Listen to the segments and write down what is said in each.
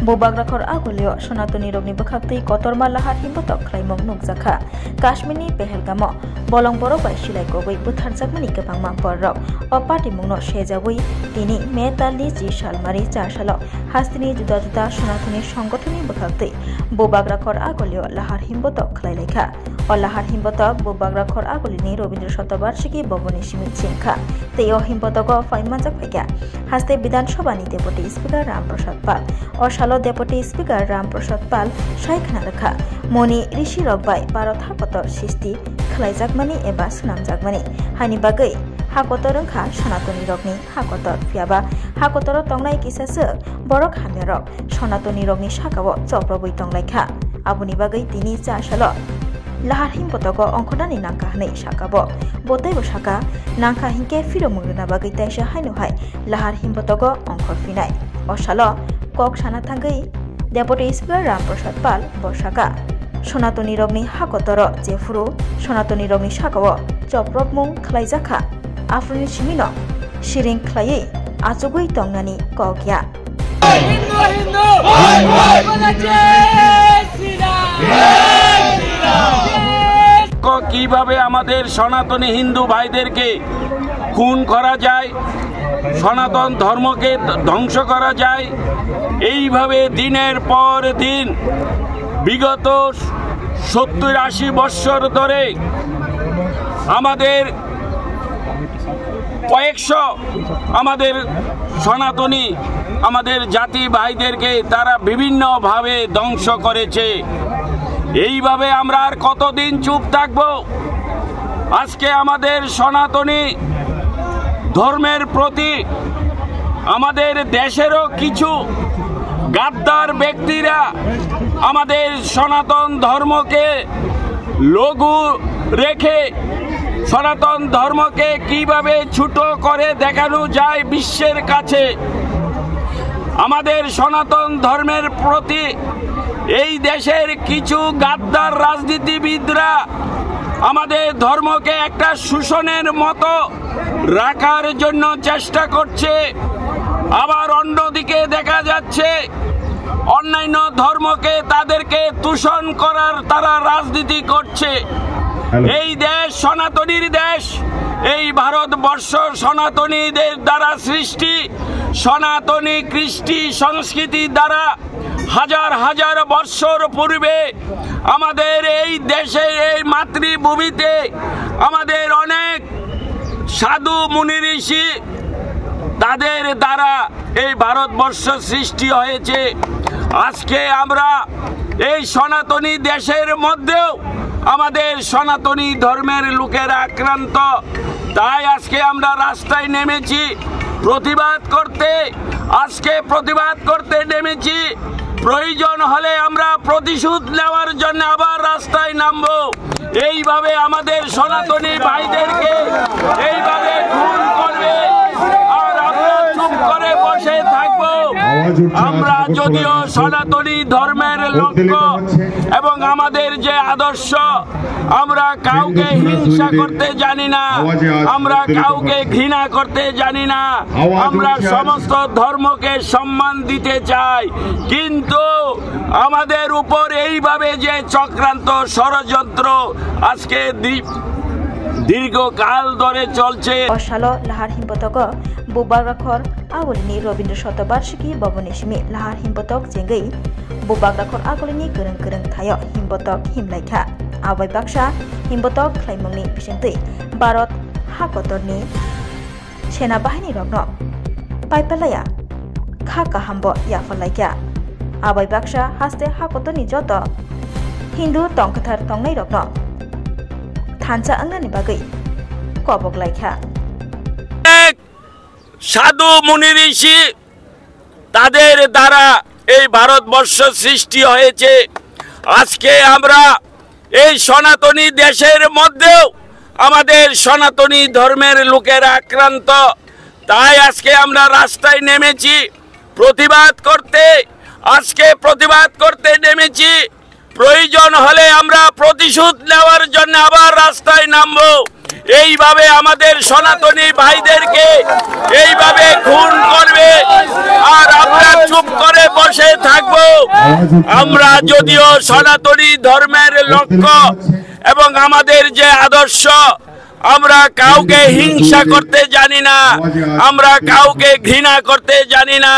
Bobagrakhor agolio Sonatoni rokni bakhakti kotorma lahar himbotok khlaimong nukjakha Kashmirni Pehelgamo bolong borok bai silai kogoi butharjakmani gabangma borrok o party mungno sejabui tini May 40 salmari 4 salo hastini juda juda Sonatoni সংগঠননি bakhakti Bobagrakhor agolio lahar himbotok khlailekha o lahar himbotok Bobagrakhor agolini Robindra Shatabarshiki boboni simit chingkha tei o himbotogo faimanjak phaikya haste Bidhan Sabhani Deputy Speaker Ramprasad Pal o Salo Deputy Speaker Ramprasad Pal Shaikhana Rakha Moni Rishi Rokbai Bharat Hakotor Sisti Khlaijakmani eba Sunamjakmani Hani Bagai Hakotor Rongkha Sonatoni Rokni Hakotor Phiaba Hakotor Tongnai Kisase Borok Hamerok Sonatoni Rokni Sakao Choproboi Tonglaikha Aboni Bagai Tini 4 Salo Lahar himbotogo ongkhodani nangka hanai sakabo botaibo saka nangka hingke firo mungna bagai taisa haino hai lahar himbotogo ongkhor finai osalo kok sana thangai Deputy Speaker Ramprasad Pal bosaka Sonatoni rokni hakotoro jefuru Sonatoni rokni sakao choprok mung khlaijakha afroni simino siring khlai achugui tongnani kokya কিভাবে আমাদের সনাতনী হিন্দু ভাইদেরকে খুন করা যায় সনাতন ধর্মকে ধ্বংস করা যায় এইভাবে দিনের পর দিন বিগত 70-80 বছর ধরে আমাদের কয়েকশো আমাদের সনাতনী আমাদের জাতি ভাইদেরকে তারা বিভিন্নভাবে ধ্বংস করেছে এইভাবে আমরা আর কতদিন চুপ থাকব আজকে আমাদের সনাতনী ধর্মের প্রতি আমাদের দেশেরও কিছু গাদ্দার ব্যক্তিরা আমাদের সনাতন ধর্মকে লঘু রেখে সনাতন ধর্মকে কিভাবে ছোট করে দেখানো যায় বিশ্বের কাছে আমাদের সনাতন ধর্মের প্রতি এই দেশের কিছু গাদ্দার রাজনীতিবিদরা আমাদের ধর্মকে একটা শোষণের মতো রাখার জন্য চেষ্টা করছে আবার অন্যদিকে দেখা যাচ্ছে অন্যান্য ধর্মকে তাদেরকে তুষণ করার তারা রাজনীতি করছে এই দেশ সনাতনীর দেশ এই ভারতবর্ষ সনাতনীদের দ্বারা সৃষ্টি সনাতনী কৃষ্টি সংস্কৃতি দ্বারা হাজার হাজার বছর পূর্বে আমাদের এই দেশে এই মাতৃভূমিতে আমাদের অনেক সাধু মুনি ঋষি তাদের দ্বারা এই ভারতবর্ষ সৃষ্টি হয়েছে আজকে আমরা এই সনাতনী দেশের মধ্যেও আমাদের সনাতনী ধর্মের লোকেরা আক্রান্ত তাই আজকে আমরা রাস্তায় নেমেছি প্রতিবাদ করতে আজকে প্রতিবাদ করতে নেমেছি প্রয়োজন হলে আমরা প্রতিশোধ নেওয়ার জন্য আবার রাস্তায় নামবো এইভাবে আমাদের সনাতনী ভাইদেরকে এইভাবে খুন করবে আর আমরা চুপ করে বসে থাকবো আমরা যদিও সনাতনী ধর্মের লক্ষ্য এবং আমাদের যে আদর্শ আমরা কাউকে হিংসা করতে জানি না আমরা কাউকে ঘৃণা করতে জানি না আমরা সমস্ত ধর্মকে সম্মান দিতে চাই কিন্তু আমাদের উপর এইভাবে যে চক্রান্ত ষড়যন্ত্র আজকে দীর্ঘকাল ধরে চলছে অশালো লাহার হিমপতক Bobagrakhor agolini Robindra Shatabarshiki boboni simi lahar himbotok jengei Bobagrakhor agolini gereng-gereng thayo himbotok himlaikha abai baksa himbotok khlaimongni bisingtui Bharat Hakotorni Sena Bahini rokno paipalaya kha kahambo yafalaikya abai baksa haste Hakotorni joto Hindu tongkathar tongnai rokno thancha angnani bagai koboklaikha সাধু মুনি ঋষি তাদের দ্বারা এই ভারতবর্ষ সৃষ্টি হয়েছে আজকে আমরা এই সনাতনী দেশের মধ্যেও আমাদের সনাতনী ধর্মের লোকেরা আক্রান্ত তাই আজকে আমরা রাস্তায় নেমেছি প্রতিবাদ করতে আজকে প্রতিবাদ করতে নেমেছি প্রয়োজন হলে আমরা প্রতিশোধ নেওয়ার জন্য আবার রাস্তায় নামবো এইভাবে আমাদের সনাতনী ভাইদেরকে এইভাবে খুন করবে আর আমরা চুপ করে বসে থাকবো? আমরা যদিও সনাতনী ধর্মের লক্ষ্য এবং আমাদের যে আদর্শ, আমরা কাউকে হিংসা করতে জানি না, আমরা কাউকে ঘৃণা করতে জানি না,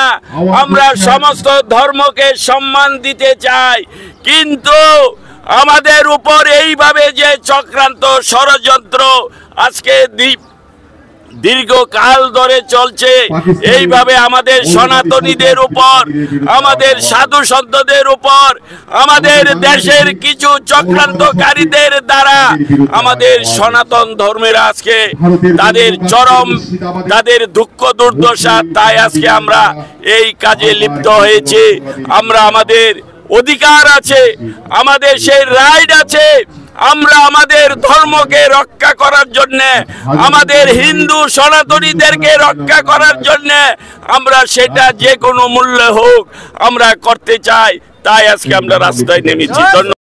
আমরা সমস্ত ধর্মকে সম্মান দিতে চাই। কিন্তু আমাদের উপর এইভাবে যে চক্রান্ত ষড়যন্ত্র আজকে দীর্ঘকাল ধরে চলছে, এইভাবে আমাদের সনাতনীদের উপর, আমাদের সাধু সন্তদের উপর, আমাদের দেশের কিছু চক্রান্তকারীদের দ্বারা আমাদের সনাতন ধর্মের আজকে তাদের চরম, তাদের দুঃখ দুর্দশা, তাই আজকে আমরা এই কাজে লিপ্ত হয়েছি। আমরা আমাদের অধিকার আছে, আমাদের সেই রাইট আছে, আমরা আমাদের ধর্মকে রক্ষা করার জন্য, আমাদের হিন্দু সনাতনীদেরকে রক্ষা করার জন্য আমরা সেটা যে কোনো মূল্যে হোক আমরা করতে চাই। তাই আজকে আমরা রাস্তায় নেমেছি। ধন্যবাদ।